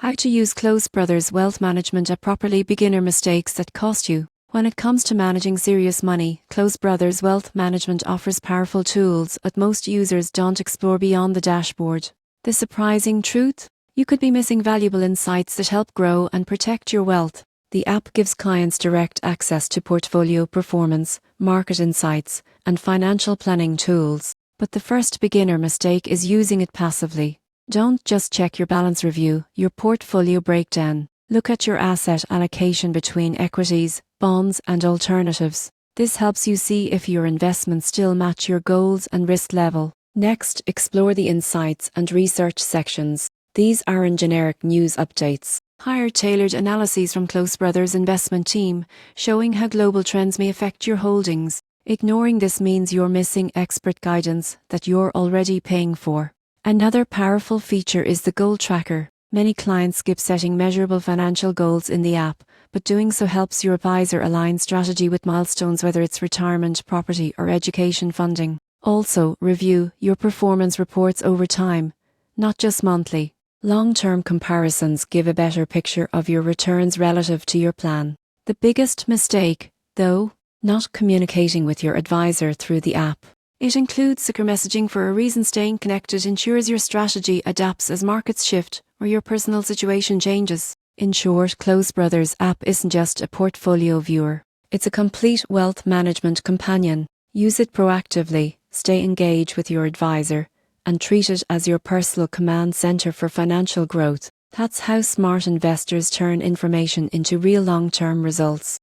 How to use Close Brothers Wealth Management app properly. Beginner mistakes that cost you. When it comes to managing serious money, Close Brothers Wealth Management offers powerful tools that most users don't explore beyond the dashboard. The surprising truth? You could be missing valuable insights that help grow and protect your wealth. The app gives clients direct access to portfolio performance, market insights, and financial planning tools. But the first beginner mistake is using it passively. Don't just check your balance review, your portfolio breakdown. Look at your asset allocation between equities, bonds, and alternatives. This helps you see if your investments still match your goals and risk level. Next, explore the insights and research sections. These aren't generic news updates. Hire tailored analyses from Close Brothers' investment team, showing how global trends may affect your holdings. Ignoring this means you're missing expert guidance that you're already paying for. Another powerful feature is the goal tracker. Many clients skip setting measurable financial goals in the app, but doing so helps your advisor align strategy with milestones, whether it's retirement, property, or education funding. Also, review your performance reports over time, not just monthly. Long-term comparisons give a better picture of your returns relative to your plan. The biggest mistake, though, not communicating with your advisor through the app. It includes secure messaging for a reason. Staying connected ensures your strategy adapts as markets shift or your personal situation changes. In short, Close Brothers app isn't just a portfolio viewer. It's a complete wealth management companion. Use it proactively, stay engaged with your advisor, and treat it as your personal command center for financial growth. That's how smart investors turn information into real long-term results.